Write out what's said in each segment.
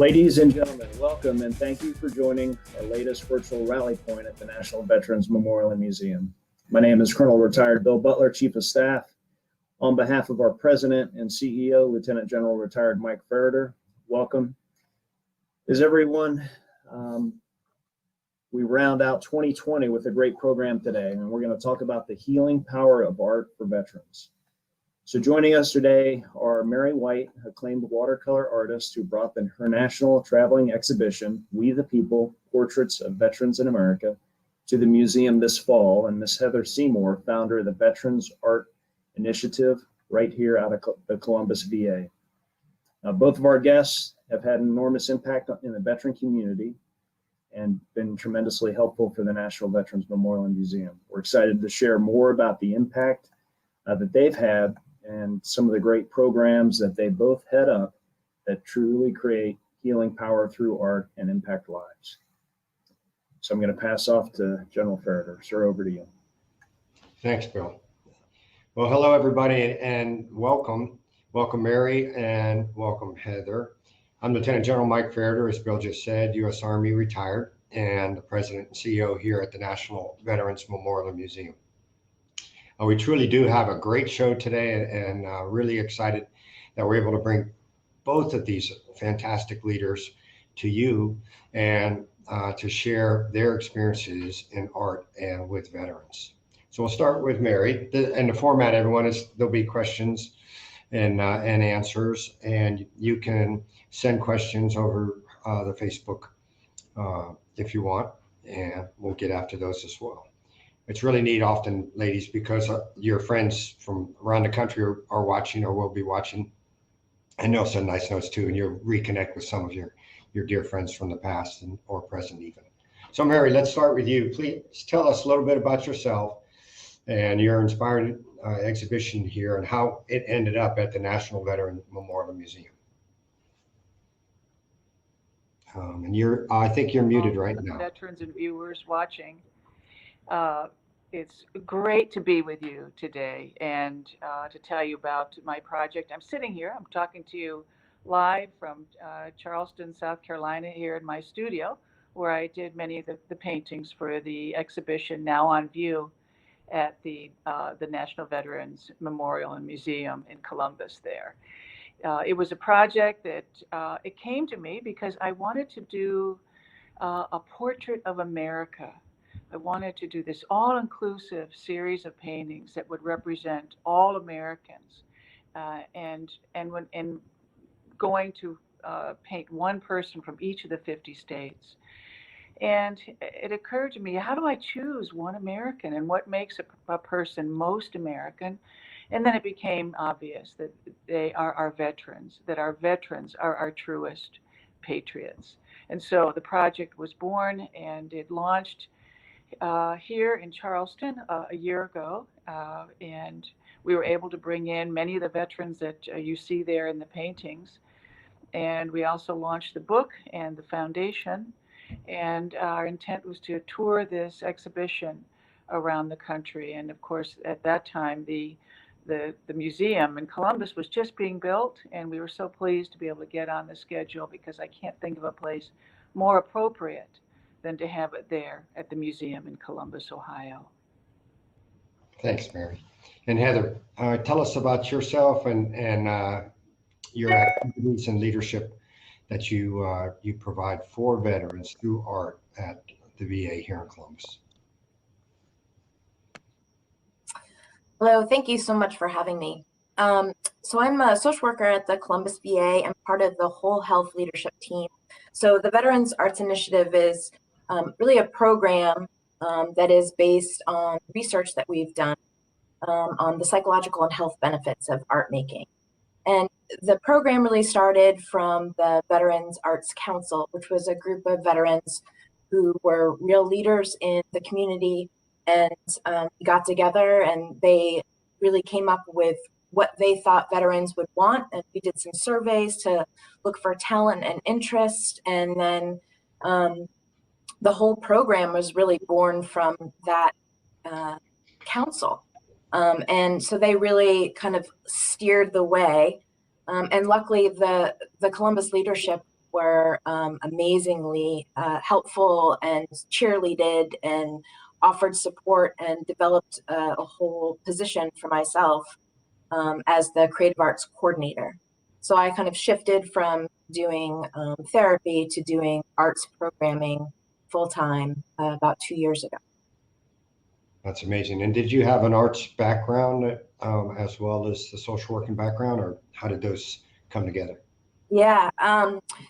Ladies and gentlemen, welcome and thank you for joining our latest virtual rally point at the National Veterans Memorial and Museum. My name is Colonel Retired Bill Butler, Chief of Staff. On behalf of our President and CEO, Lieutenant General Retired Mike Ferreter, welcome. As everyone, we round out 2020 with a great program today, and we're going to talk about the healing power of art for veterans. So joining us today are Mary Whyte, acclaimed watercolor artist who brought her national traveling exhibition, We the People, Portraits of Veterans in America, to the museum this fall, and Miss Heather Seymour, founder of the Veterans Art Initiative right here out of the Columbus, VA. Both of our guests have had an enormous impact in the veteran community and been tremendously helpful for the National Veterans Memorial and Museum. We're excited to share more about the impact that they've had and some of the great programs that they both head up that truly create healing power through art and impact lives. So I'm going to pass off to General Ferreter. Sir, over to you. Thanks, Bill. Well, hello, everybody, and welcome. Welcome, Mary, and welcome, Heather. I'm Lieutenant General Mike Ferreter, as Bill just said, U.S. Army retired, and the President and CEO here at the National Veterans Memorial and Museum. We truly do have a great show today, and really excited that we're able to bring both of these fantastic leaders to you and to share their experiences in art and with veterans. So we'll start with Mary. And the format, everyone, is there'll be questions and answers, and you can send questions over the Facebook if you want, and we'll get after those as well. It's really neat often, ladies, because your friends from around the country are watching or will be watching, and they'll send nice notes too, and you'll reconnect with some of your dear friends from the past or present even. So Mary, let's start with you. Please tell us a little bit about yourself and your inspiring exhibition here and how it ended up at the National Veteran Memorial Museum. And I think you're muted right now. Veterans and viewers watching. It's great to be with you today and to tell you about my project. I'm sitting here, I'm talking to you live from Charleston, South Carolina, here in my studio, where I did many of the paintings for the exhibition now on view at the National Veterans Memorial and Museum in Columbus there. It was a project that it came to me because I wanted to do a portrait of America. I wanted to do this all-inclusive series of paintings that would represent all Americans, and going to paint one person from each of the 50 states. And it occurred to me, how do I choose one American and what makes a person most American? And then it became obvious that they are our veterans, that our veterans are our truest patriots. And so the project was born, and it launched here in Charleston a year ago, and we were able to bring in many of the veterans that you see there in the paintings. And we also launched the book and the foundation, and our intent was to tour this exhibition around the country. And of course, at that time, the museum in Columbus was just being built, and we were so pleased to be able to get on the schedule, because I can't think of a place more appropriate than to have it there at the museum in Columbus, Ohio. Thanks, Mary. And Heather, tell us about yourself and your activities and leadership that you provide for veterans through art at the VA here in Columbus. Hello, thank you so much for having me. So I'm a social worker at the Columbus VA. I'm part of the whole health leadership team. So the Veterans Arts Initiative is really a program that is based on research that we've done on the psychological and health benefits of art making. And the program really started from the Veterans Arts Council, which was a group of veterans who were real leaders in the community, and got together and they really came up with what they thought veterans would want. And we did some surveys to look for talent and interest. And then the whole program was really born from that council. And so they really kind of steered the way. And luckily the Columbus leadership were amazingly helpful and cheerleaded and offered support and developed a whole position for myself as the creative arts coordinator. So I kind of shifted from doing therapy to doing arts programming full-time about 2 years ago. That's amazing. And did you have an arts background as well as the social working background, or how did those come together? Yeah,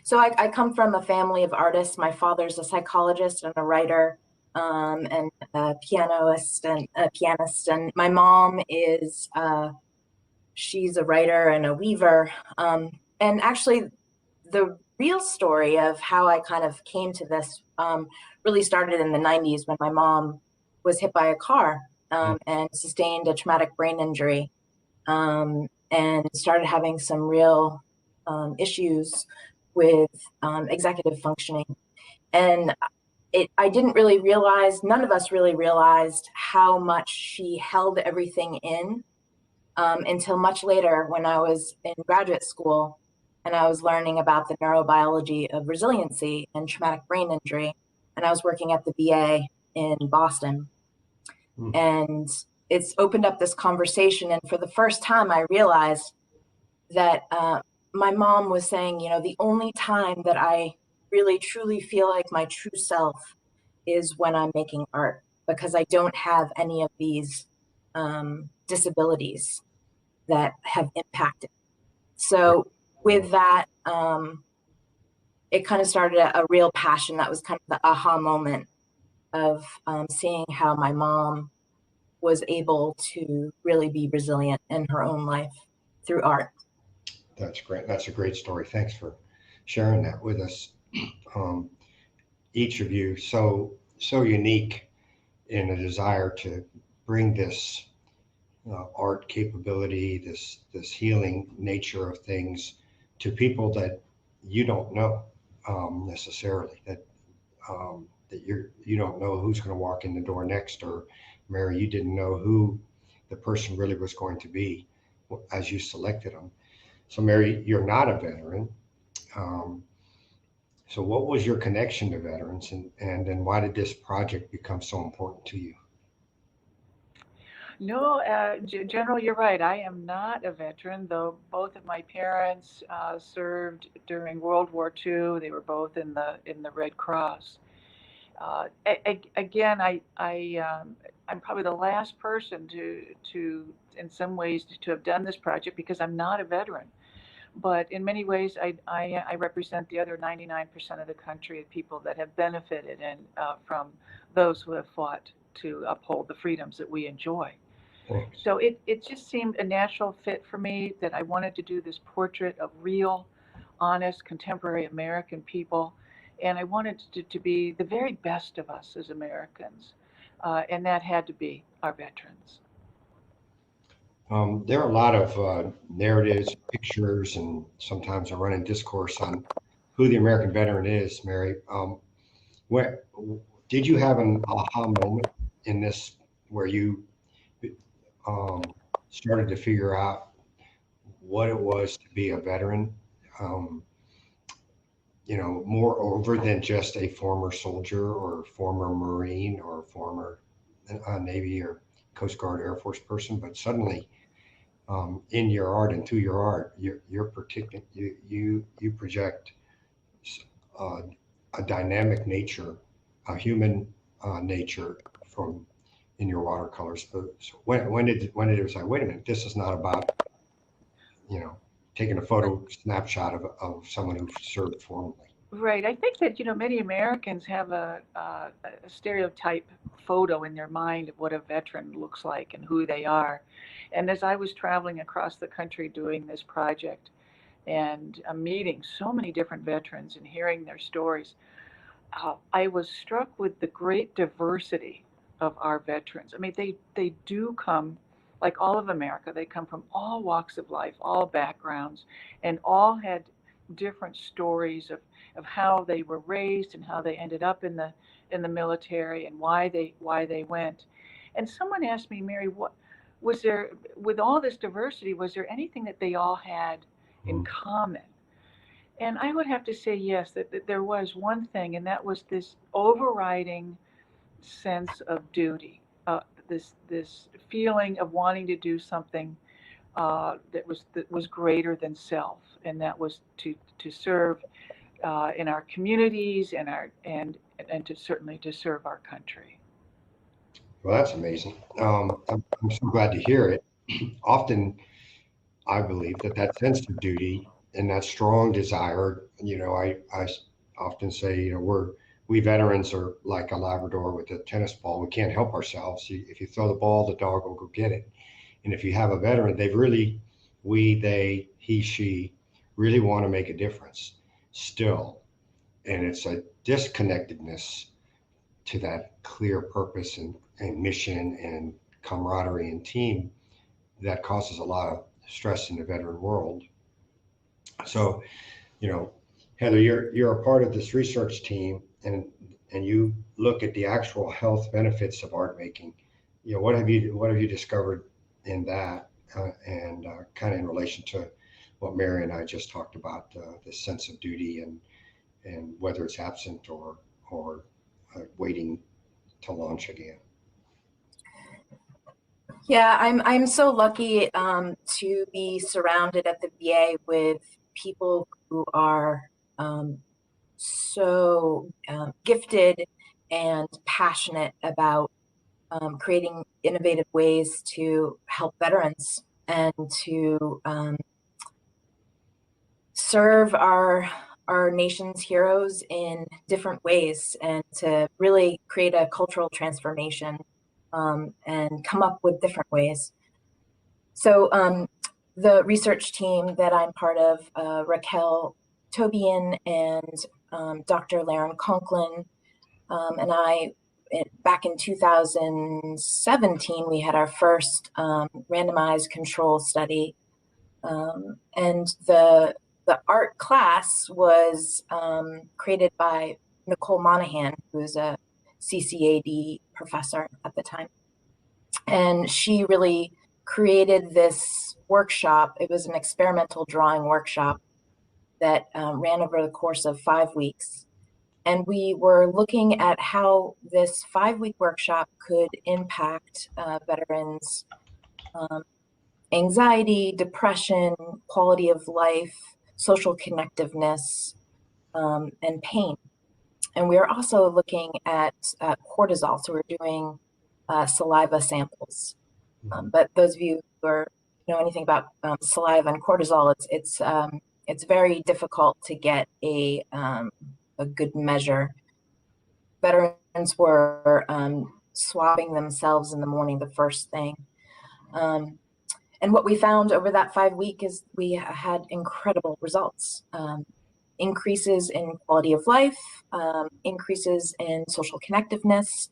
so I come from a family of artists. My father's a psychologist and a writer, and a pianist, and my mom is she's a writer and a weaver. And actually, the real story of how I kind of came to this really started in the 90s when my mom was hit by a car and sustained a traumatic brain injury, and started having some real issues with executive functioning. And I didn't really realize, none of us really realized how much she held everything in until much later when I was in graduate school and I was learning about the neurobiology of resiliency and traumatic brain injury. And I was working at the VA in Boston. And it's opened up this conversation. And for the first time, I realized that my mom was saying, you know, the only time that I really truly feel like my true self is when I'm making art, because I don't have any of these disabilities that have impacted. So with that, it kind of started a real passion. That was kind of the aha moment of seeing how my mom was able to really be resilient in her own life through art. That's great. That's a great story. Thanks for sharing that with us. Each of you so unique in a desire to bring this art capability, this healing nature of things to people that you don't know necessarily. That you don't know who's going to walk in the door next, or Mary, you didn't know who the person really was going to be as you selected them. So Mary, you're not a veteran. So what was your connection to veterans, and then why did this project become so important to you? No, General, you're right. I am not a veteran, though both of my parents served during World War II. They were both in the Red Cross. Again, I'm probably the last person to in some ways to have done this project because I'm not a veteran. But in many ways, I represent the other 99% of the country of people that have benefited and from those who have fought to uphold the freedoms that we enjoy. Thanks. So it just seemed a natural fit for me that I wanted to do this portrait of real, honest, contemporary American people. And I wanted to be the very best of us as Americans. And that had to be our veterans. There are a lot of narratives, pictures, and sometimes a running discourse on who the American veteran is, Mary. Where did you have an aha moment in this where you started to figure out what it was to be a veteran? More over than just a former soldier or former Marine or former Navy or Coast Guard Air Force person, but suddenly in your art and through your art, you're particular. You project a dynamic nature, a human nature from in your watercolors. But so when did it say, wait a minute, this is not about taking a photo snapshot of someone who served formerly. Right. I think that, many Americans have a stereotype photo in their mind of what a veteran looks like and who they are. And as I was traveling across the country doing this project and meeting so many different veterans and hearing their stories, I was struck with the great diversity of our veterans. I mean, they do come, like all of America, they come from all walks of life, all backgrounds, and all had different stories of how they were raised and how they ended up in the military and why they went. And someone asked me, Mary, what was there with all this diversity? Was there anything that they all had in common? And I would have to say yes, that there was one thing, and that was this overriding sense of duty, this feeling of wanting to do something that was greater than self, and that was to serve in our communities and to certainly to serve our country. Well, that's amazing. I'm so glad to hear it. Often, I believe that that sense of duty and that strong desire, I often say, we veterans are like a Labrador with a tennis ball. We can't help ourselves. If you throw the ball, the dog will go get it. And if you have a veteran, they've really, they, he, she really want to make a difference still. And it's a disconnectedness to that clear purpose and mission and camaraderie and team that causes a lot of stress in the veteran world. So, Heather, you're a part of this research team, and you look at the actual health benefits of art making. What have you discovered in that, and kind of in relation to what Mary and I just talked about, this sense of duty and whether it's absent or waiting to launch again. Yeah, I'm so lucky to be surrounded at the VA with people who are so gifted and passionate about creating innovative ways to help veterans and to serve our nation's heroes in different ways, and to really create a cultural transformation and come up with different ways. So the research team that I'm part of, Raquel Tobian and Dr. Laren Conklin, and I, back in 2017, we had our first randomized control study. And the art class was created by Nicole Monahan, who was a CCAD professor at the time. And she really created this workshop. It was an experimental drawing workshop that ran over the course of 5 weeks. And we were looking at how this 5-week workshop could impact veterans' anxiety, depression, quality of life, social connectiveness, and pain. And we were also looking at cortisol. So we're doing saliva samples. But those of you who know anything about saliva and cortisol, it's very difficult to get a good measure. Veterans were swabbing themselves in the morning, the first thing. And what we found over that 5 week is we had incredible results. Increases in quality of life, increases in social connectiveness,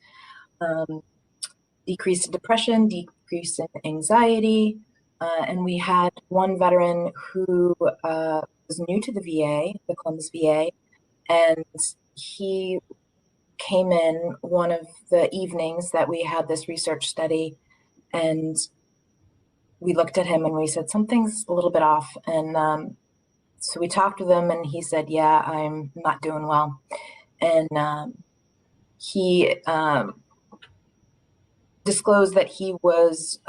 decrease in depression, decrease in anxiety. And we had one veteran who was new to the VA, the Columbus VA, and he came in one of the evenings that we had this research study, and we looked at him and we said, something's a little bit off. And so we talked with him and he said, yeah, I'm not doing well. And he disclosed that he was,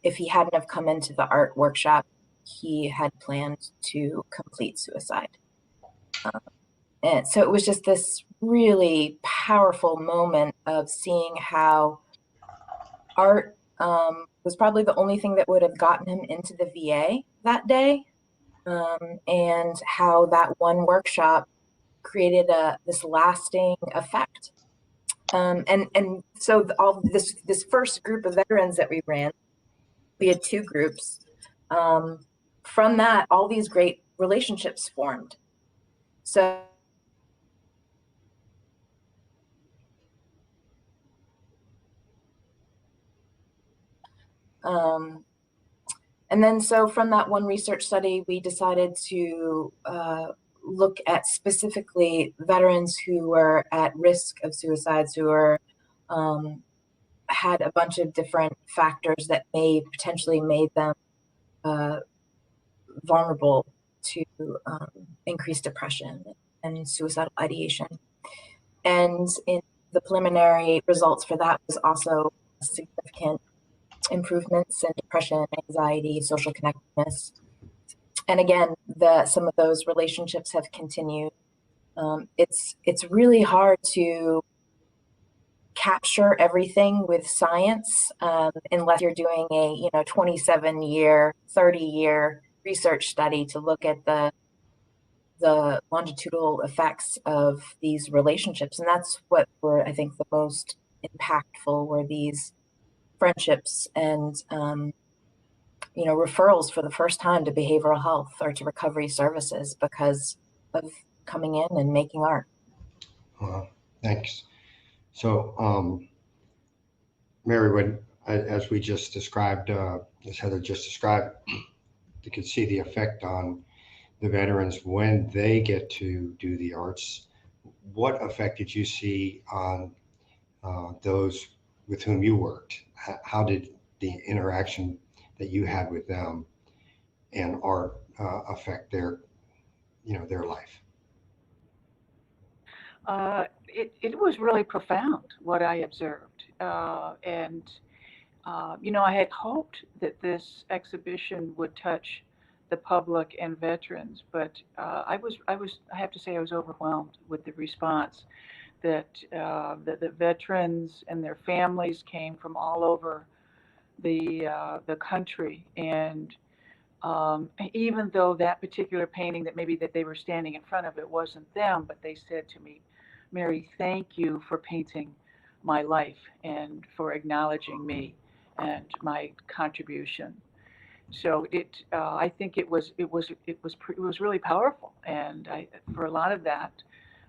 if he hadn't have come into the art workshop, he had planned to complete suicide. And so it was just this really powerful moment of seeing how art was probably the only thing that would have gotten him into the VA that day, and how that one workshop created this lasting effect. And so all this first group of veterans that we ran, we had 2 groups. From that, all these great relationships formed. So and then so from that one research study, we decided to look at specifically veterans who were at risk of suicides, who were had a bunch of different factors that may potentially made them vulnerable to increase depression and suicidal ideation. And in the preliminary results for that was also significant improvements in depression, anxiety, social connectedness. And again, some of those relationships have continued. It's really hard to capture everything with science unless you're doing a 27-year, 30-year research study to look at the longitudinal effects of these relationships. And that's what were, I think, the most impactful were these friendships and referrals for the first time to behavioral health or to recovery services because of coming in and making art. Thanks. So, Mary, as we just described, as Heather just described, you can see the effect on the veterans when they get to do the arts. What effect did you see on those with whom you worked? How did the interaction that you had with them and art affect their life? It was really profound what I observed, and I had hoped that this exhibition would touch the public and veterans, but I have to say I was overwhelmed with the response that the veterans and their families came from all over the country, and even though that particular painting that they were standing in front of, it wasn't them, but they said to me, Mary, thank you for painting my life and for acknowledging me and my contribution. So I think it was really powerful, and for a lot of that,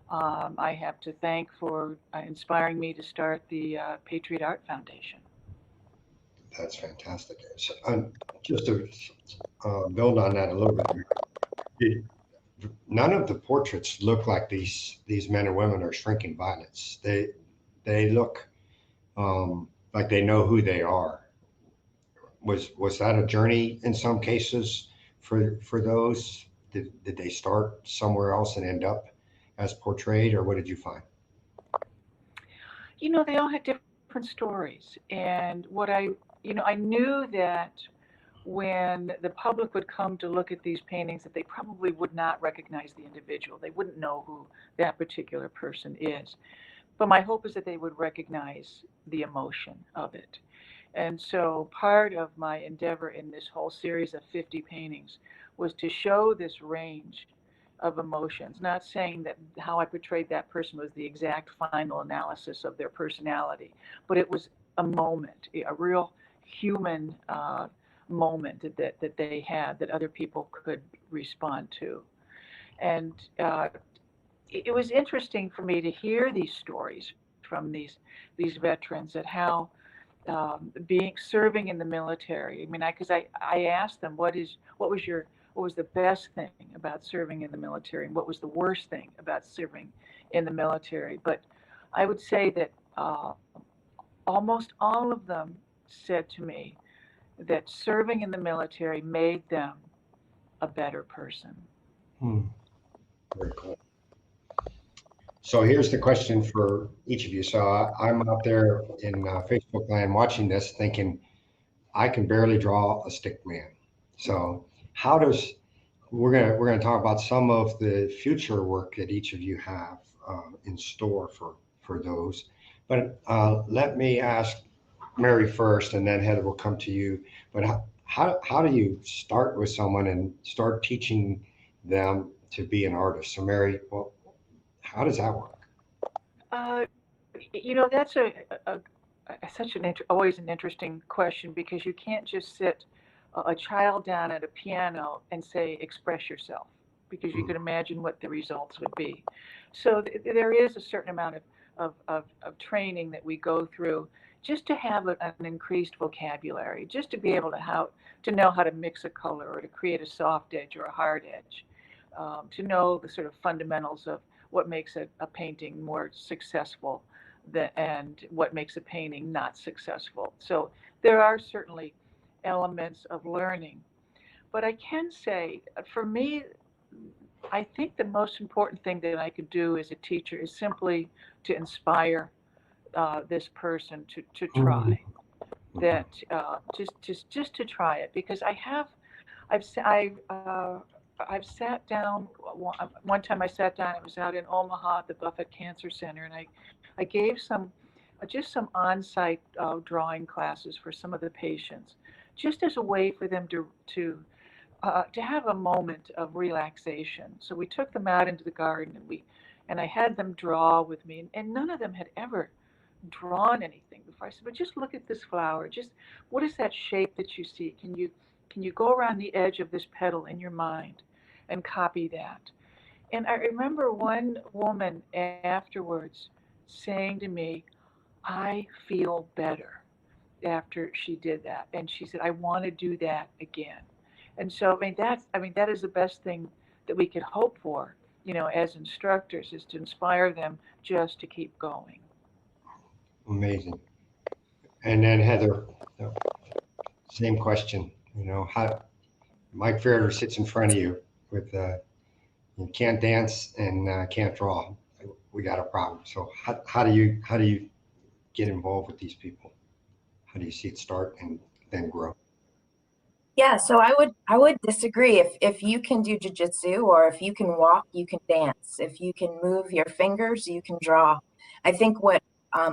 I have to thank for inspiring me to start the Patriot Art Foundation. That's fantastic. So, just to build on that a little bit, none of the portraits look like these men and women are shrinking violets. They look like they know who they are. Was that a journey in some cases for those? Did they start somewhere else and end up as portrayed, or what did you find? They all had different stories, and I knew that when the public would come to look at these paintings that they probably would not recognize the individual. They wouldn't know who that particular person is. But my hope is that they would recognize the emotion of it. And so part of my endeavor in this whole series of 50 paintings was to show this range of emotions, not saying that how I portrayed that person was the exact final analysis of their personality, but it was a moment, a real human moment that they had that other people could respond to. And it was interesting for me to hear these stories from these veterans at how serving in the military. I mean, because I asked them what was the best thing about serving in the military and what was the worst thing about serving in the military. But I would say that almost all of them said to me that serving in the military made them a better person. Very cool. So here's the question for each of you. So I'm out there in Facebook land watching this thinking, I can barely draw a stick man. So we're gonna talk about some of the future work that each of you have in store for those. But let me ask Mary first, and then Heather will come to you. But how do you start with someone and start teaching them to be an artist? So Mary, well, how does that work? That's always an interesting question, because you can't just sit a child down at a piano and say, express yourself, because you can imagine what the results would be. So there is a certain amount of training that we go through just to have an increased vocabulary, just to be able to know how to mix a color or to create a soft edge or a hard edge, to know the sort of fundamentals of what makes a painting more successful and what makes a painting not successful. So there are certainly elements of learning. But I can say, for me, I think the most important thing that I could do as a teacher is simply to inspire this person to try that, just to try it, because I've s- I've sat down one time. I sat down. It was out in Omaha at the Buffett Cancer Center, and I gave some just some on-site drawing classes for some of the patients, just as a way for them to have a moment of relaxation. So we took them out into the garden, and I had them draw with me, and none of them had ever drawn anything before. I said, but just look at this flower. Just what is that shape that you see? Can you go around the edge of this petal in your mind and copy that? And I remember one woman afterwards saying to me, I feel better after she did that. And she said, I want to do that again. And so, that is the best thing that we could hope for, as instructors, is to inspire them just to keep going. Amazing. And then Heather, same question. How Mike Fairder sits in front of you with you can't dance and can't draw. We got a problem. So how do you get involved with these people? How do you see it start and then grow? Yeah, so I would disagree. If you can do jujitsu, or if you can walk, you can dance. If you can move your fingers, you can draw. I think what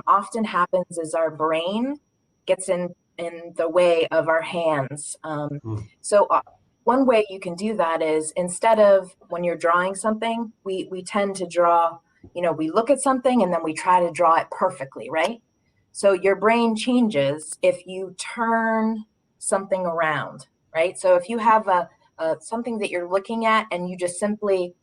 often happens is our brain gets in the way of our hands. So one way you can do that is, instead of when you're drawing something, we tend to draw. We look at something and then we try to draw it perfectly, right? So your brain changes if you turn something around, right? So if you have a something that you're looking at and you just simply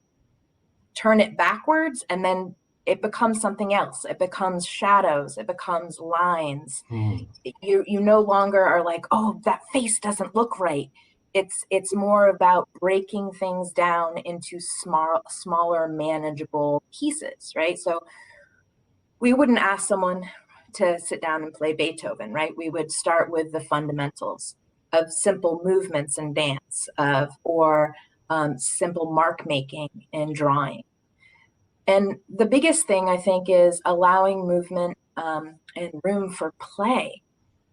turn it backwards, and then it becomes something else. It becomes shadows. It becomes lines. You no longer are like, oh, that face doesn't look right. It's more about breaking things down into smaller, manageable pieces, right? So we wouldn't ask someone to sit down and play Beethoven, right? We would start with the fundamentals of simple movements in dance, or simple mark making and drawing. And the biggest thing, I think, is allowing movement and room for play,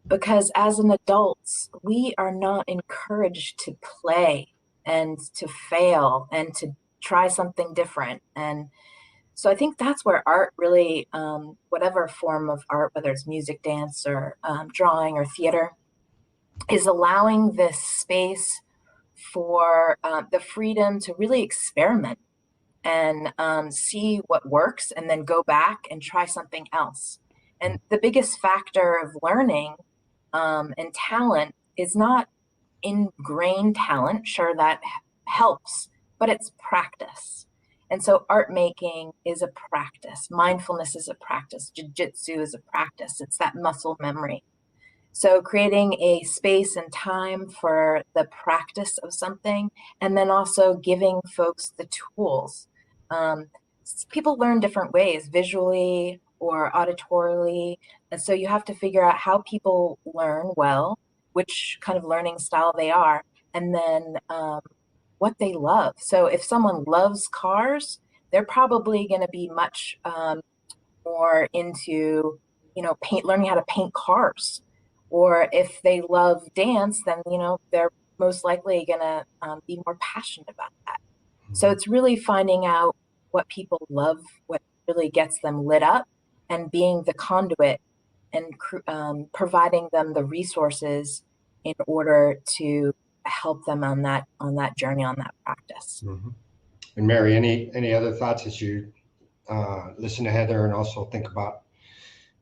because as an adults, we are not encouraged to play and to fail and to try something different. And so I think that's where art really, whatever form of art, whether it's music, dance, or drawing or theater, is allowing this space for the freedom to really experiment and see what works, and then go back and try something else. And the biggest factor of learning and talent is not ingrained talent. Sure, that helps, but it's practice. And so art making is a practice. Mindfulness is a practice. Jiu-jitsu is a practice. It's that muscle memory. So creating a space and time for the practice of something, and then also giving folks the tools. People learn different ways, visually or auditorily. And so you have to figure out how people learn well, which kind of learning style they are, and then what they love. So if someone loves cars, they're probably going to be much more into, learning how to paint cars. Or if they love dance, then, they're most likely going to be more passionate about that. So it's really finding out what people love, what really gets them lit up, and being the conduit and providing them the resources in order to help them on that journey, on that practice. And Mary, any other thoughts as you listen to Heather and also think about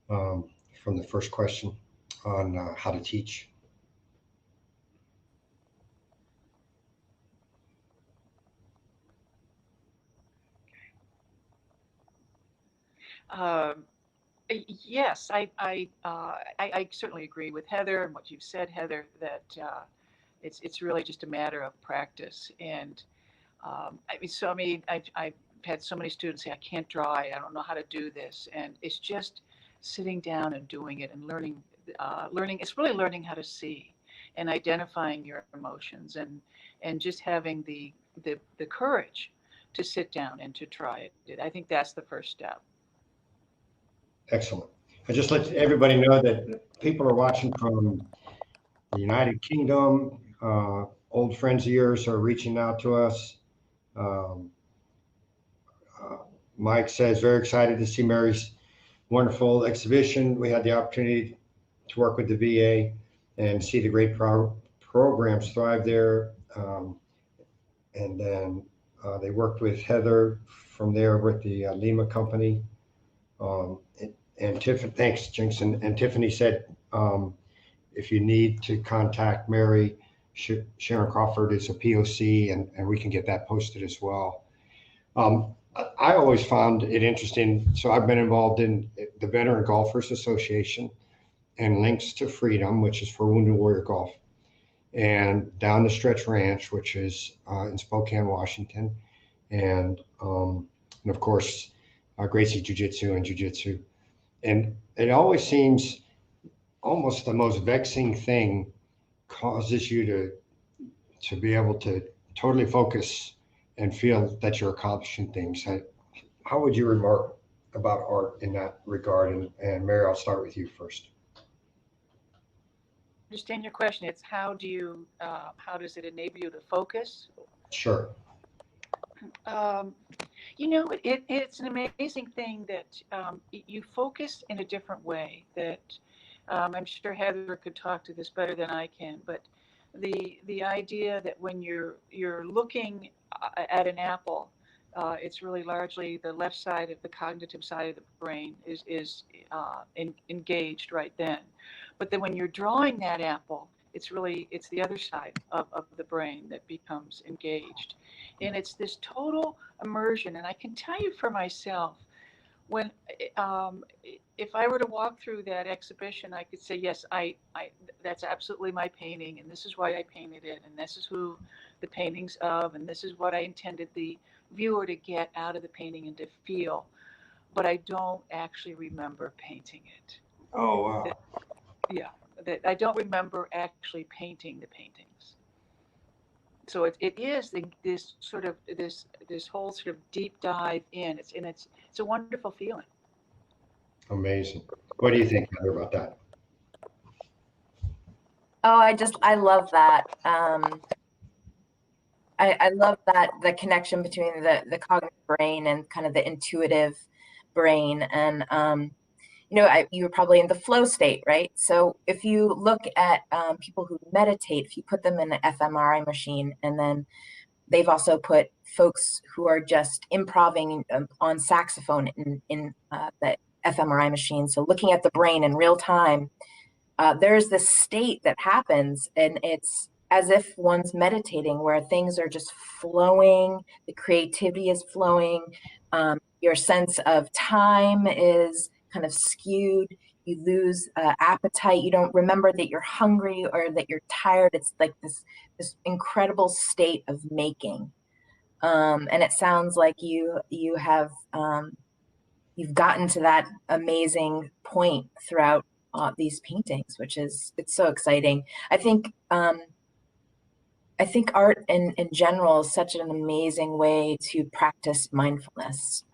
from the first question on how to teach? Yes, I certainly agree with Heather and what you've said, Heather, that it's really just a matter of practice. And I've had so many students say, I can't draw, I don't know how to do this. And it's just sitting down and doing it and learning. It's really learning how to see and identifying your emotions, and just having the courage to sit down and to try it. I think that's the first step. Excellent. I just let everybody know that people are watching from the United Kingdom. Old friends of yours are reaching out to us. Um, Mike says, very excited to see Mary's wonderful exhibition. We had the opportunity to work with the VA and see the great programs thrive there. And then they worked with Heather from there with the Lima company. And Tiffany, thanks, Jinx. And Tiffany said, if you need to contact Mary, Sharon Crawford is a POC, and we can get that posted as well. I always found it interesting. So I've been involved in the Veteran Golfers Association and Links to Freedom, which is for Wounded Warrior Golf, and Down the Stretch Ranch, which is in Spokane, Washington, and of course, Gracie Jiu-Jitsu and Jiu-Jitsu. And it always seems almost the most vexing thing causes you to be able to totally focus and feel that you're accomplishing things. How would you remark about art in that regard? And Mary, I'll start with you first. Understand your question. It's how does it enable you to focus? Sure. It's an amazing thing that you focus in a different way. That I'm sure Heather could talk to this better than I can. But the idea that when you're looking at an apple, it's really largely the left side of the cognitive side of the brain is engaged right then. But then when you're drawing that apple, it's the other side of the brain that becomes engaged. And it's this total immersion. And I can tell you for myself, when if I were to walk through that exhibition, I could say, yes, I that's absolutely my painting, and this is why I painted it, and this is who the painting's of, and this is what I intended the viewer to get out of the painting and to feel. But I don't actually remember painting it. Oh, wow. That I don't remember actually painting the paintings. So it is this whole sort of deep dive in. It's a wonderful feeling. Amazing. What do you think, Heather, about that? Oh, I love that. I love that, the connection between the cognitive brain and kind of the intuitive brain. And, you were probably in the flow state, right? So if you look at people who meditate, if you put them in an fMRI machine, and then they've also put folks who are just improving on saxophone in the fMRI machine. So looking at the brain in real time, there's this state that happens, and it's as if one's meditating, where things are just flowing, the creativity is flowing, your sense of time is kind of skewed, you lose appetite, you don't remember that you're hungry or that you're tired. It's like this incredible state of making. And it sounds like you have you've gotten to that amazing point throughout these paintings, it's so exciting. I think art in general is such an amazing way to practice mindfulness.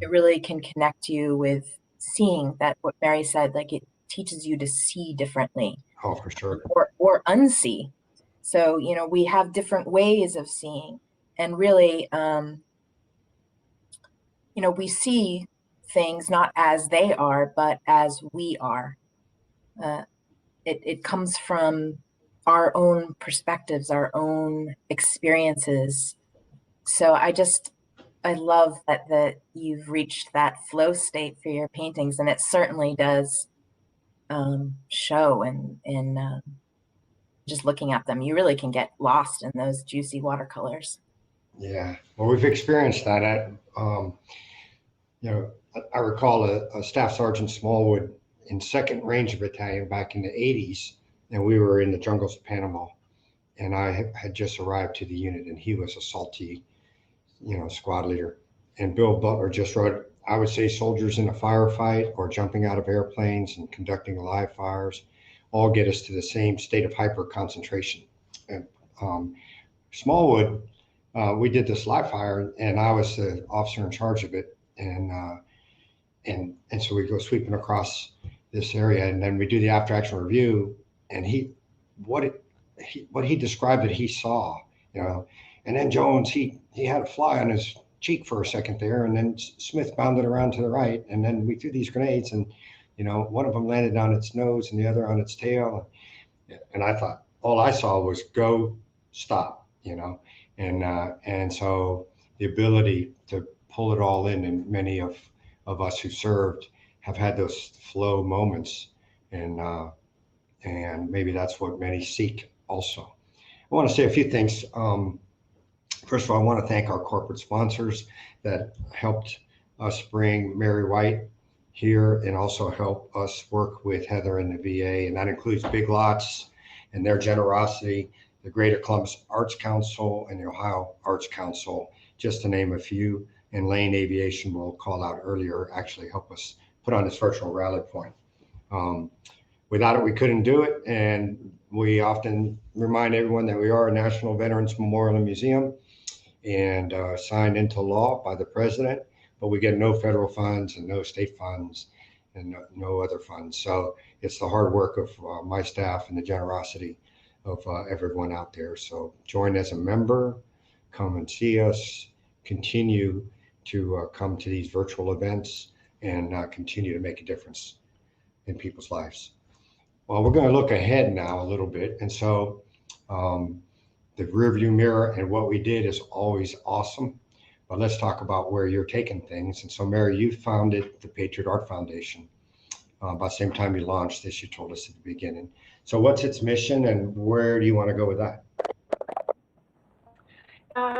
It really can connect you with seeing, that what Mary said, like it teaches you to see differently. Oh, for sure. Or unsee. So, we have different ways of seeing, and really, we see things not as they are, but as we are. It comes from our own perspectives, our own experiences. So I love that you've reached that flow state for your paintings, and it certainly does show in just looking at them. You really can get lost in those juicy watercolors. Yeah, well, we've experienced that at, I recall a Staff Sergeant Smallwood in 2nd Ranger Battalion back in the 80s, and we were in the jungles of Panama, and I had just arrived to the unit, and he was a salty, squad leader. And Bill Butler just wrote, I would say soldiers in a firefight or jumping out of airplanes and conducting live fires all get us to the same state of hyper concentration. And Smallwood we did this live fire, and I was the officer in charge of it, and so we go sweeping across this area, and then we do the after action review, and what he described that he saw, and then Jones he had a fly on his cheek for a second there, and then Smith bounded around to the right, and then we threw these grenades, and one of them landed on its nose and the other on its tail, and I thought all I saw was go stop, and so the ability to pull it all in, and many of us who served have had those flow moments, and maybe that's what many seek also. I want to say a few things. First of all, I want to thank our corporate sponsors that helped us bring Mary Whyte here, and also help us work with Heather and the VA, and that includes Big Lots and their generosity, the Greater Columbus Arts Council and the Ohio Arts Council, just to name a few. And Lane Aviation, we'll call out earlier, actually help us put on this virtual rally point. Without it, we couldn't do it. And we often remind everyone that we are a National Veterans Memorial and Museum, and signed into law by the president, but we get no federal funds and no state funds and no other funds. So it's the hard work of my staff and the generosity of everyone out there. So join as a member, come and see us, continue to come to these virtual events, and continue to make a difference in people's lives. Well, we're going to look ahead now a little bit. And so the rearview mirror and what we did is always awesome, but let's talk about where you're taking things. And so, Mary, you founded the Patriot Art Foundation about the same time you launched this, you told us at the beginning. So what's its mission, and where do you want to go with that?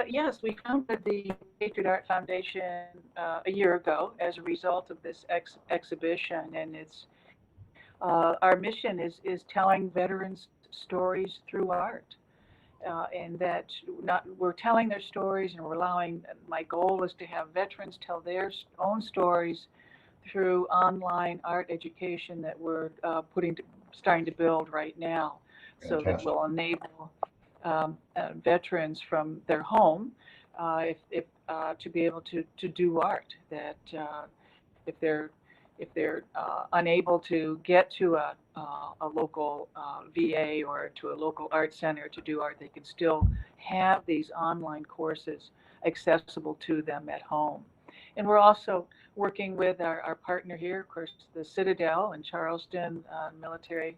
Yes, we founded the Patriot Art Foundation a year ago as a result of this exhibition, and it's our mission is telling veterans' stories through art. And that we're telling their stories, and we're allowing, my goal is to have veterans tell their own stories through online art education that we're starting to build right now. Fantastic. So that will enable veterans from their home to be able to do art, that if they're unable to get to a local VA or to a local art center to do art, they can still have these online courses accessible to them at home. And we're also working with our partner here, of course, the Citadel in Charleston Military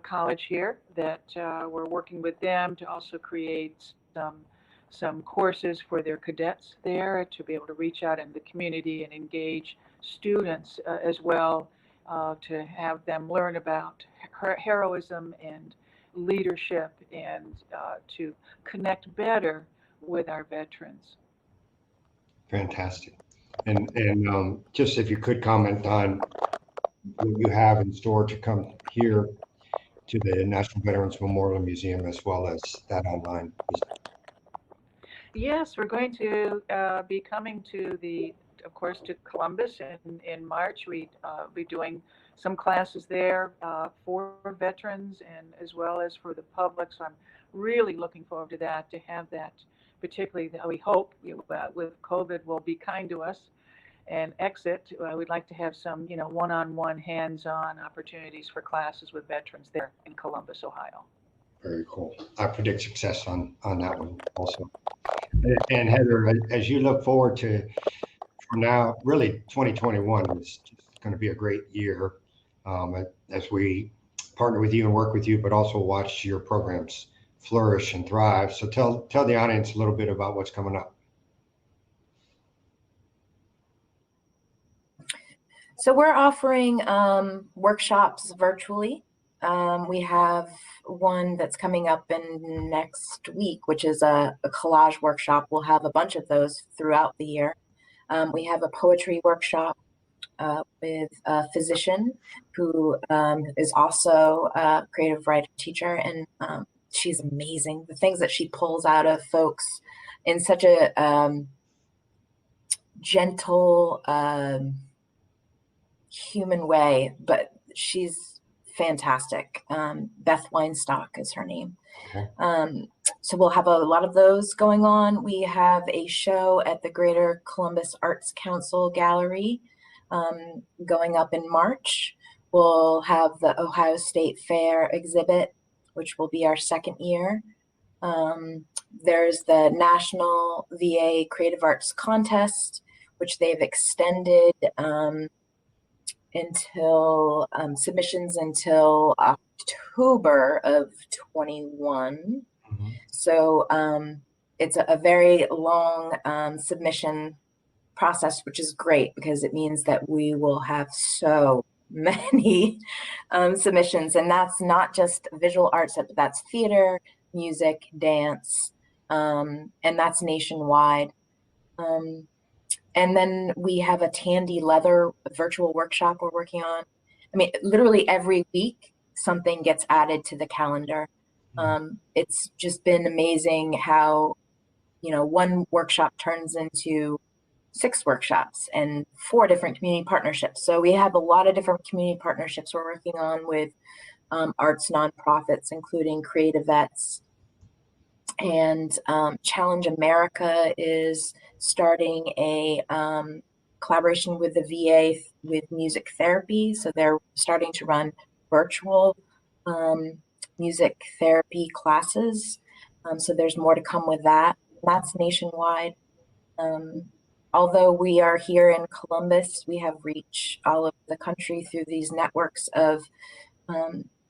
College here, that we're working with them to also create some courses for their cadets there to be able to reach out in the community and engage students as well, to have them learn about heroism and leadership, and to connect better with our veterans. Fantastic. And just if you could comment on what you have in store to come here to the National Veterans Memorial Museum, as well as that online. Yes, we're going to be coming of course, to Columbus in March. We'll be doing some classes there for veterans and as well as for the public. So I'm really looking forward to that, to have that, particularly that we hope with COVID will be kind to us and exit. We'd like to have some, one-on-one, hands-on opportunities for classes with veterans there in Columbus, Ohio. Very cool. I predict success on that one also. And Heather, as you look forward to, from now, really 2021 is just going to be a great year as we partner with you and work with you, but also watch your programs flourish and thrive. So tell the audience a little bit about what's coming up. So we're offering workshops virtually. We have one that's coming up in next week, which is a collage workshop. We'll have a bunch of those throughout the year. We have a poetry workshop with a physician who is also a creative writer teacher, and she's amazing. The things that she pulls out of folks in such a gentle, human way, but she's fantastic. Beth Weinstock is her name. Okay. So we'll have a lot of those going on. We have a show at the Greater Columbus Arts Council Gallery going up in March. We'll have the Ohio State Fair exhibit, which will be our second year. There's the National VA Creative Arts Contest, which they've extended until submissions until October of 21. Mhm. So it's a very long submission process, which is great because it means that we will have so many submissions, and that's not just visual arts, but that's theater, music, dance, and that's nationwide. And then we have a Tandy Leather virtual workshop we're working on. I mean, literally every week something gets added to the calendar. It's just been amazing how, one workshop turns into 6 workshops and 4 different community partnerships. So we have a lot of different community partnerships we're working on with arts nonprofits, including Creative Vets. And Challenge America is starting a collaboration with the VA with music therapy. So they're starting to run virtual music therapy classes. So there's more to come with that. That's nationwide. Although we are here in Columbus, we have reach all over the country through these networks of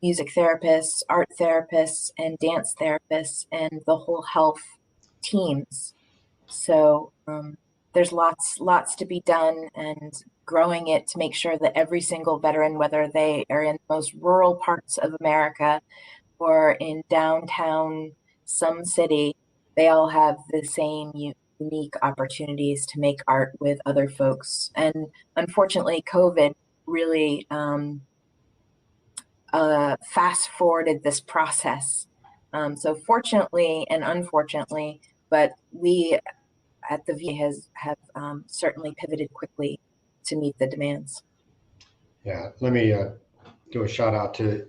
music therapists, art therapists, and dance therapists, and the whole health teams. So there's lots to be done, and growing it to make sure that every single veteran, whether they are in the most rural parts of America or in downtown some city, they all have the same unique opportunities to make art with other folks. And unfortunately, COVID really fast forwarded this process. So fortunately and unfortunately, but we at the VA have certainly pivoted quickly to meet the demands. Yeah, let me do a shout out to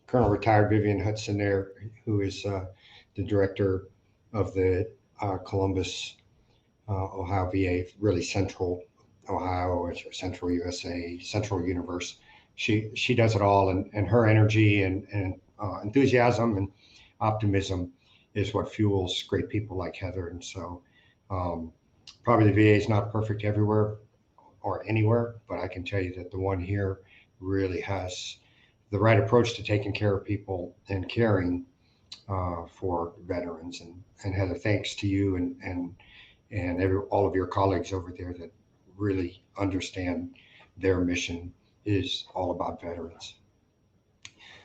Colonel Retired Vivian Hudson there, who is the director of the Columbus, Ohio VA, really central Ohio or central USA, central universe. She does it all, and her energy and enthusiasm and optimism is what fuels great people like Heather. And so probably the VA is not perfect everywhere or anywhere, but I can tell you that the one here really has the right approach to taking care of people and caring for veterans. And Heather, thanks to you and all of your colleagues over there that really understand their mission is all about veterans.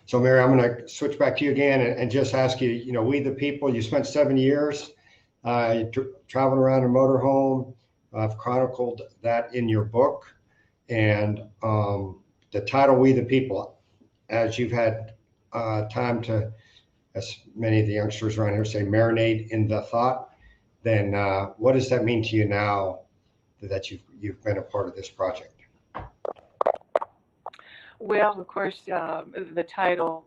So Mary, I'm going to switch back to you again and just ask you, we the people, you spent 7 years traveling around a motorhome. I've chronicled that in your book, and the title, We the People, as you've had time to, as many of the youngsters around here say, marinate in the thought, then what does that mean to you now that you've been a part of this project? Well, of course, the title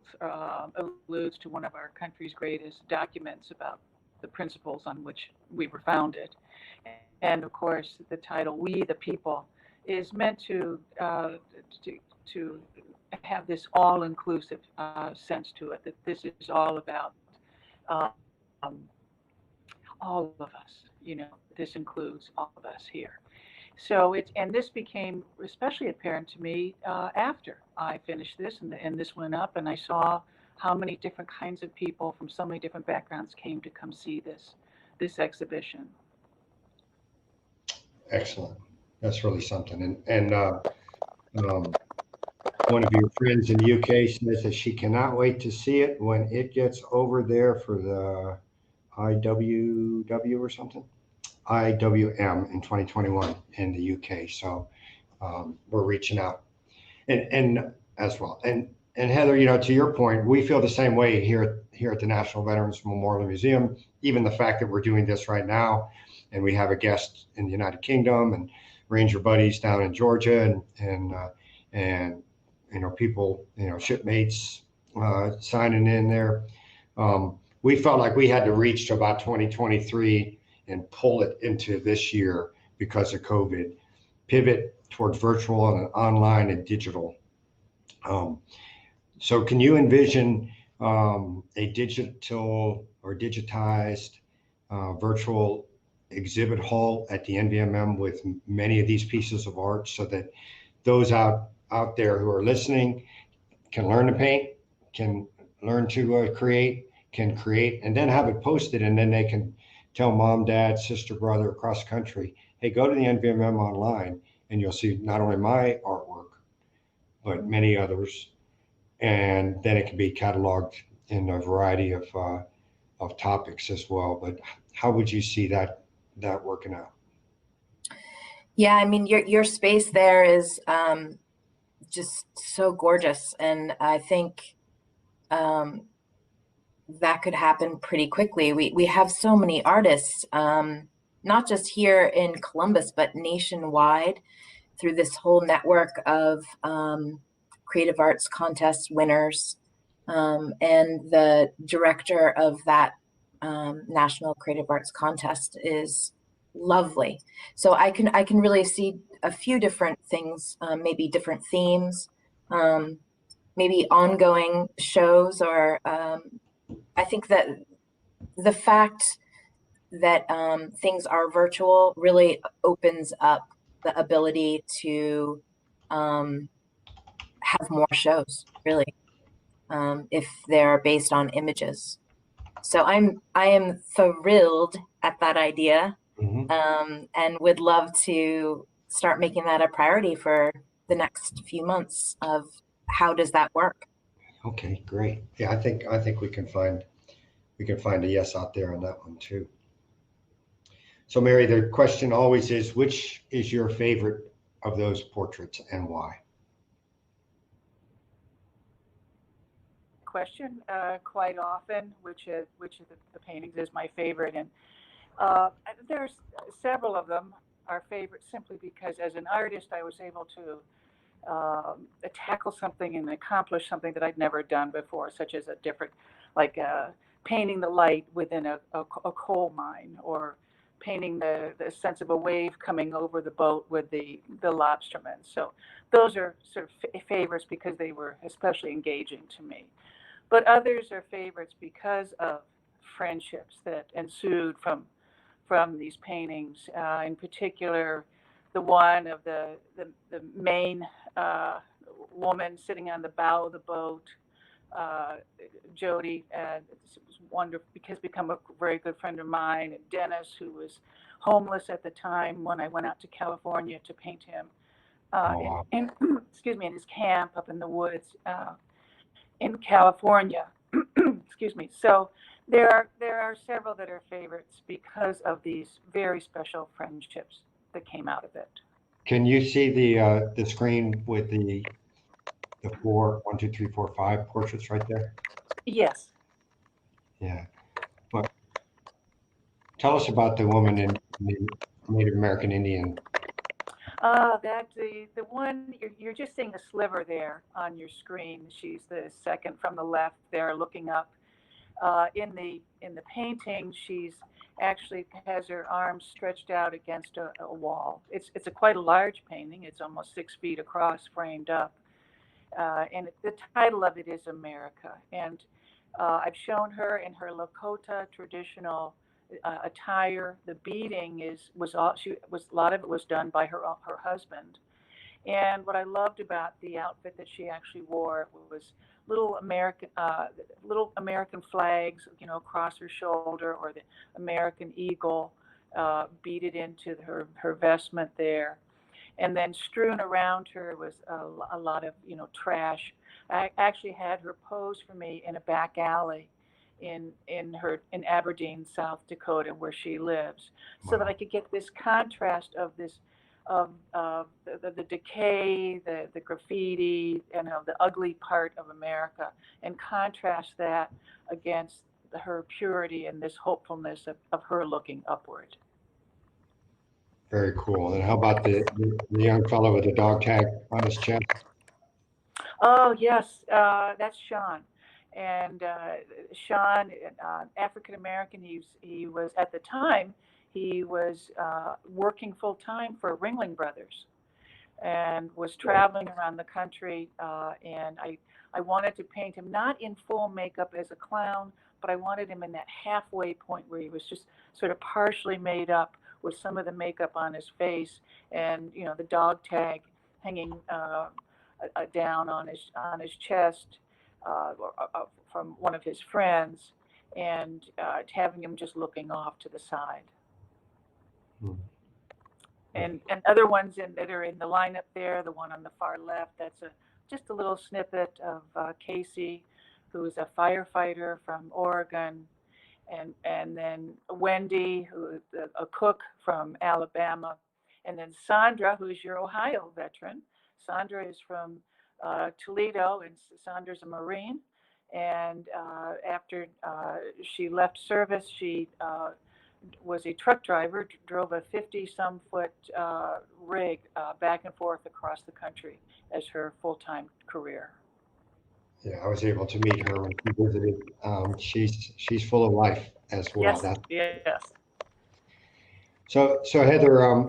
alludes to one of our country's greatest documents about the principles on which we were founded. And of course, the title, We the People, is meant to have this all-inclusive sense to it, that this is all about all of us. This includes all of us here. So and this became especially apparent to me after I finished this, and this went up, and I saw how many different kinds of people from so many different backgrounds came to come see this exhibition. Excellent. That's really something. And one of your friends in the UK says that she cannot wait to see it when it gets over there for the IWW or something. IWM in 2021 in the UK. So we're reaching out and as well. And Heather, to your point, we feel the same way here at the National Veterans Memorial Museum. Even the fact that we're doing this right now, and we have a guest in the United Kingdom and Ranger buddies down in Georgia, and people, shipmates signing in there. we felt like we had to reach to about 2023 and pull it into this year because of COVID, pivot towards virtual and online and digital. So can you envision a digital or digitized virtual exhibit hall at the NVMM with many of these pieces of art so that those out there who are listening can learn to paint, can learn to create, and then have it posted, and then they can tell mom, dad, sister, brother across the country, hey, go to the NVMM online and you'll see not only my artwork, but many others. And then it can be cataloged in a variety of topics as well. But how would you see that working out? Yeah, I mean, your space there is just so gorgeous, and I think that could happen pretty quickly. We have so many artists, not just here in Columbus, but nationwide through this whole network of creative arts contest winners. And the director of that National Creative Arts Contest is lovely. So I can really see a few different things, maybe different themes, maybe ongoing shows, or I think that the fact that things are virtual really opens up the ability to have more shows, really, if they're based on images. So I am thrilled at that idea, and would love to start making that a priority for the next few months of how does that work. Okay, great. Yeah, I think we can find a yes out there on that one too. So Mary, the question always is, which is your favorite of those portraits and why? Question quite often, which of the paintings is my favorite, and there's several of them are favorites simply because as an artist I was able to tackle something and accomplish something that I'd never done before, such as a different, like painting the light within a coal mine, or painting the sense of a wave coming over the boat with the lobstermen. So those are sort of favorites because they were especially engaging to me. But others are favorites because of friendships that ensued from these paintings. In particular, the one of the main woman sitting on the bow of the boat, Jody, was wonderful because become a very good friend of mine. And Dennis, who was homeless at the time when I went out to California to paint him, in excuse me, in his camp up in the woods in California. Excuse me. So there are several that are favorites because of these very special friendships that came out of it. Can you see the screen with the 4, 1, 2, 3, 4, 5 portraits right there? Yes. Yeah. But tell us about the woman in the Native American Indian. That the one you're just seeing a sliver there on your screen. She's the second from the left there, looking up. In the painting, she's actually has her arms stretched out against a wall. It's quite a large painting. It's almost 6 feet across, framed up. And the title of it is America. And I've shown her in her Lakota traditional attire. The beading was a lot of it was done by her husband. And what I loved about the outfit that she actually wore was little American flags, across her shoulder, or the American eagle beaded into her vestment there. And then strewn around her was a lot of trash. I actually had her pose for me in a back alley in Aberdeen, South Dakota, where she lives, so that I could get this contrast of this the decay, the graffiti, and the ugly part of America, and contrast that against her purity and this hopefulness of her looking upward. Very cool. And how about the young fellow with the dog tag on his chest? Oh yes, that's Sean. And Sean, African American, he was at the time he was working full time for Ringling Brothers, and was traveling around the country. And I wanted to paint him not in full makeup as a clown, but I wanted him in that halfway point where he was just sort of partially made up with some of the makeup on his face, and the dog tag hanging down on his chest from one of his friends, and having him just looking off to the side. And other ones that are in the lineup there, the one on the far left, that's just a little snippet of Casey, who is a firefighter from Oregon, and then Wendy, who is a cook from Alabama, and then Sandra, who's your Ohio veteran. Sandra is from Toledo, and Sandra's a Marine. And after she left service, she was a truck driver, drove a 50-some foot rig back and forth across the country as her full-time career. Yeah, I was able to meet her when she visited. She's full of life as well. Yes. So Heather,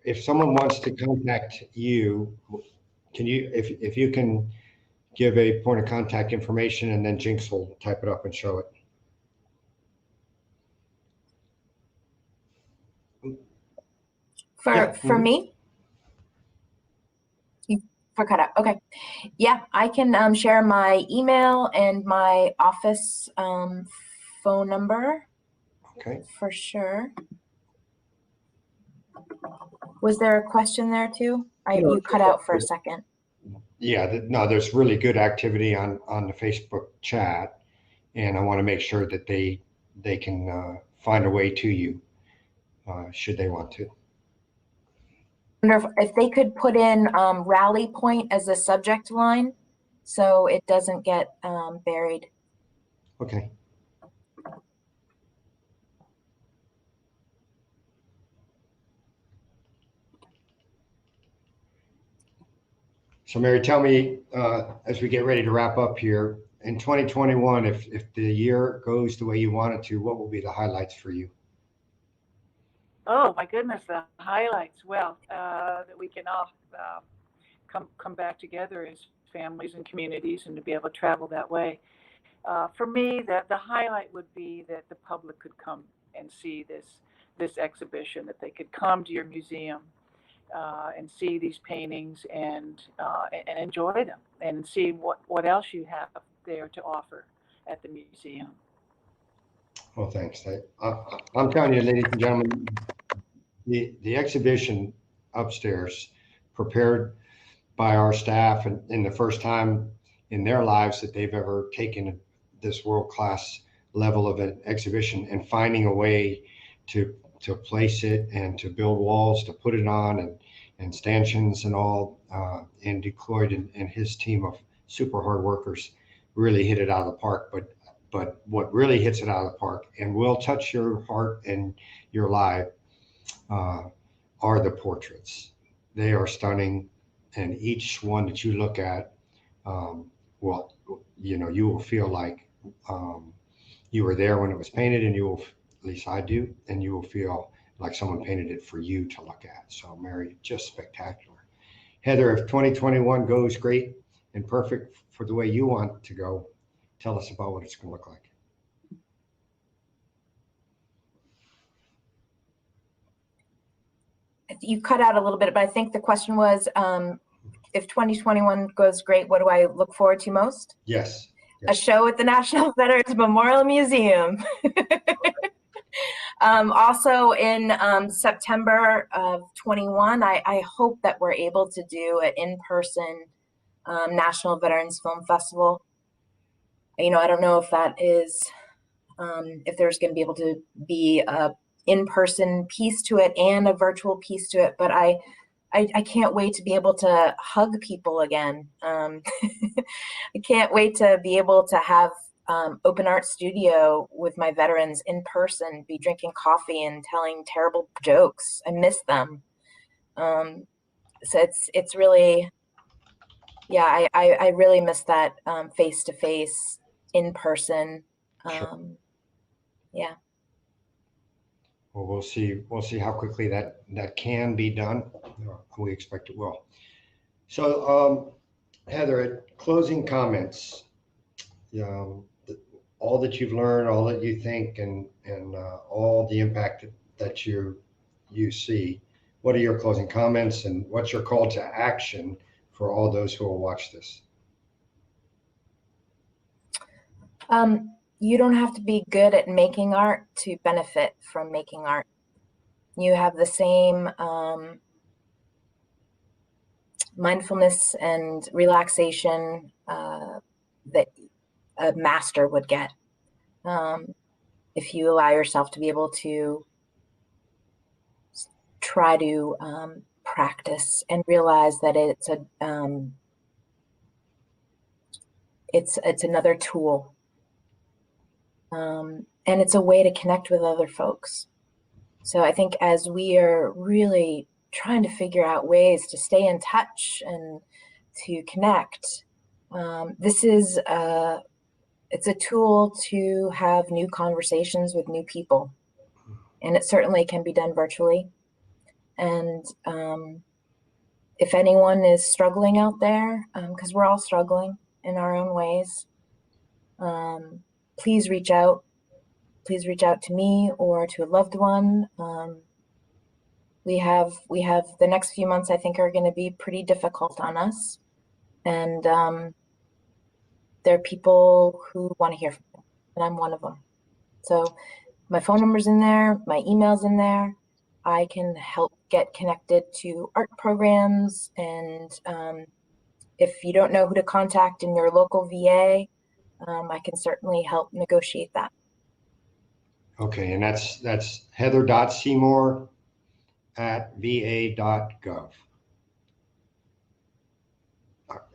if someone wants to contact you, can you, if you can give a point of contact information, and then Jinx will type it up and show it. For me? For cut out. Okay. Yeah, I can share my email and my office phone number. Okay. For sure. Was there a question there too? You cut out for a second. Yeah, no, there's really good activity on the Facebook chat, and I want to make sure that they can find a way to you should they want to. I wonder if they could put in rally point as a subject line, so it doesn't get buried. Okay. So Mary, tell me, as we get ready to wrap up here, in 2021, if the year goes the way you want it to, what will be the highlights for you? Oh my goodness, the highlights. Well, that we can all come back together as families and communities, and to be able to travel that way. For me, the highlight would be that the public could come and see this exhibition, that they could come to your museum and see these paintings and enjoy them, and see what else you have there to offer at the museum. Well, thanks. I'm telling you, ladies and gentlemen, the exhibition upstairs, prepared by our staff, and in the first time in their lives that they've ever taken this world-class level of an exhibition, and finding a way to place it and to build walls to put it on, and stanchions and all, and Cloyd and his team of super hard workers really hit it out of the park. But what really hits it out of the park and will touch your heart and your life are the portraits. They are stunning, and each one that you look at, well, you will feel like you were there when it was painted, and you will, at least I do, and you will feel like someone painted it for you to look at. So Mary, just spectacular. Heather, if 2021 goes great and perfect for the way you want to go, tell us about what it's going to look like. You cut out a little bit, but I think the question was, if 2021 goes great, what do I look forward to most? Yes. A show at the National Veterans Memorial Museum. Also in September of 21, I hope that we're able to do an in-person National Veterans Film Festival. I don't know if that is, if there's going to be able to be a in-person piece to it and a virtual piece to it, but I can't wait to be able to hug people again. I can't wait to be able to have open art studio with my veterans in person, be drinking coffee and telling terrible jokes. I miss them. So it's really, yeah, I really miss that face to face, in person. Sure. Yeah. Well, we'll see. We'll see how quickly that can be done. We expect it will. So, Heather, closing comments. All that you've learned, all that you think, and all the impact that you see. What are your closing comments, and what's your call to action for all those who will watch this? You don't have to be good at making art to benefit from making art. You have the same mindfulness and relaxation that a master would get if you allow yourself to be able to try to practice and realize that it's another tool, and it's a way to connect with other folks. So I think as we are really trying to figure out ways to stay in touch and to connect, this is it's a tool to have new conversations with new people, and it certainly can be done virtually. And if anyone is struggling out there, because we're all struggling in our own ways, please reach out. Please reach out to me or to a loved one. We have the next few months, I think, are going to be pretty difficult on us, and there are people who want to hear from me, and I'm one of them. So my phone number's in there, my email's in there. I can help get connected to art programs, and if you don't know who to contact in your local VA, I can certainly help negotiate that. Okay, and that's heather.seymour@va.gov.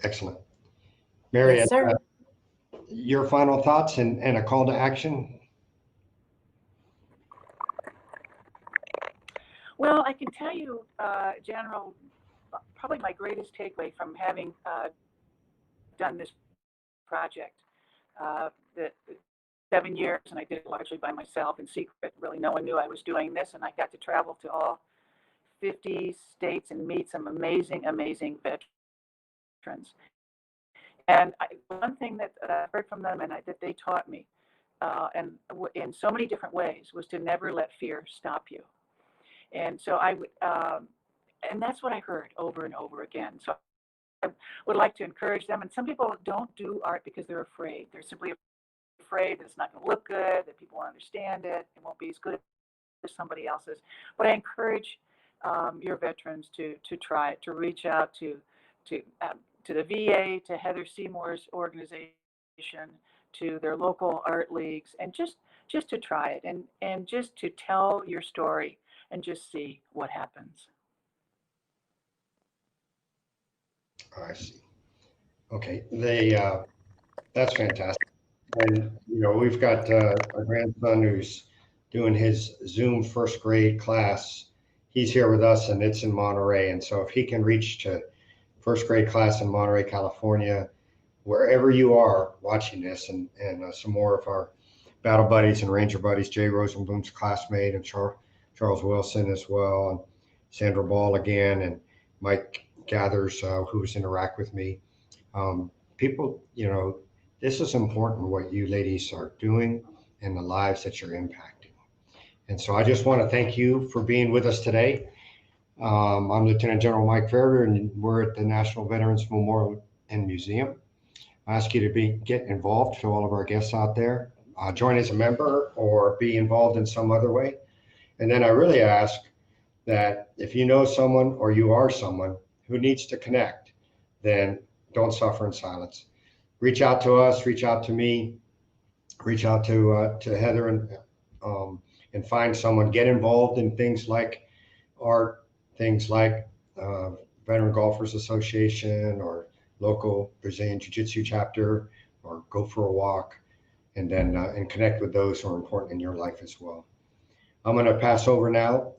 Excellent. Mary, Yes, sir. your final thoughts and a call to action? Well, I can tell you, General, probably my greatest takeaway from having done this project, the 7 years, and I did it largely by myself in secret. Really, no one knew I was doing this, and I got to travel to all 50 states and meet some amazing, amazing veterans. And one thing that I heard from them and that they taught me, and in so many different ways, was to never let fear stop you. And so I would, and that's what I heard over and over again. So I would like to encourage them. And some people don't do art because they're afraid. They're simply afraid that it's not going to look good, that people won't understand it, it won't be as good as somebody else's. But I encourage your veterans to try it, to reach out to the VA, to Heather Seymour's organization, to their local art leagues, and just to try it and just to tell your story and just see what happens. I see. Okay, that's fantastic. And we've got a grandson who's doing his Zoom first grade class. He's here with us, and it's in Monterey. And so if he can reach to first grade class in Monterey, California, wherever you are watching this, and some more of our battle buddies and ranger buddies, Jay Rosenblum's classmate, and Charles Wilson as well, and Sandra Ball again, and Mike Gathers, who's in Iraq with me. People, this is important what you ladies are doing and the lives that you're impacting. And so I just want to thank you for being with us today. I'm Lieutenant General Mike Farrader, and we're at the National Veterans Memorial and Museum. I ask you to get involved, to all of our guests out there. Join as a member or be involved in some other way. And then I really ask that if you know someone or you are someone who needs to connect, then don't suffer in silence. Reach out to us, reach out to me, reach out to Heather, and find someone. Get involved in things like art, things like Veteran Golfers Association or local Brazilian Jiu-Jitsu chapter, or go for a walk, and then and connect with those who are important in your life as well. I'm going to pass over now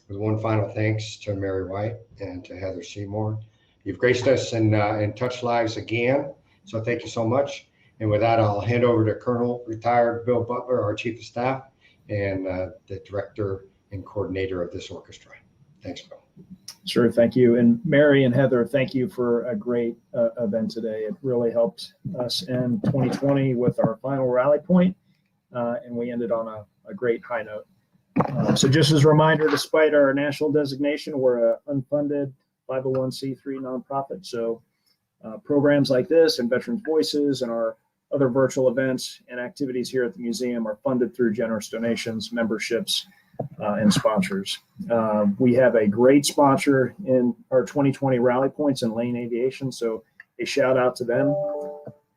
with one final thanks to Mary Whyte and to Heather Seymour. You've graced us and touched lives again. So thank you so much. And with that, I'll hand over to Colonel Retired Bill Butler, our Chief of Staff, and the Director and Coordinator of this orchestra. Thanks, Bill. Sure, thank you. And Mary and Heather, thank you for a great event today. It really helped us in 2020 with our final rally point, and we ended on a great high note. So just as a reminder, despite our national designation, we're an unfunded 501c3 nonprofit. So programs like this and Veterans Voices and our other virtual events and activities here at the museum are funded through generous donations, memberships, and sponsors. We have a great sponsor in our 2020 rally points in Lane Aviation, so a shout out to them.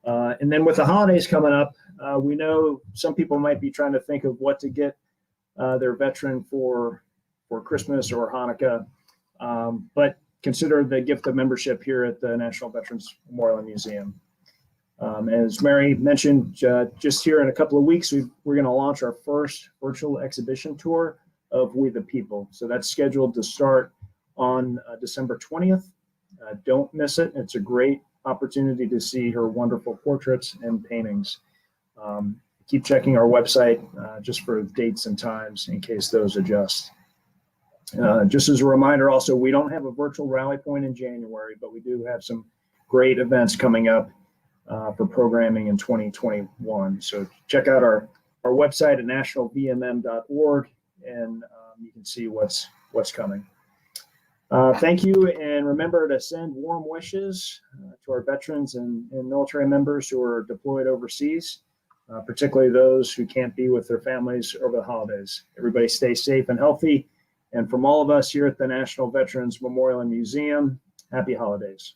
And then with the holidays coming up, we know some people might be trying to think of what to get their veteran for Christmas or Hanukkah, but consider the gift of membership here at the National Veterans Memorial and Museum. As Mary mentioned, just here in a couple of weeks, we're going to launch our first virtual exhibition tour of We the People. So that's scheduled to start on December 20th. Don't miss it. It's a great opportunity to see her wonderful portraits and paintings. Keep checking our website just for dates and times in case those adjust. Just as a reminder also, we don't have a virtual rally point in January, but we do have some great events coming up for programming in 2021. So check out our website at nationalvmm.org, and you can see what's coming. Thank you, and remember to send warm wishes to our veterans and military members who are deployed overseas, particularly those who can't be with their families over the holidays. Everybody stay safe and healthy. And from all of us here at the National Veterans Memorial and Museum, happy holidays.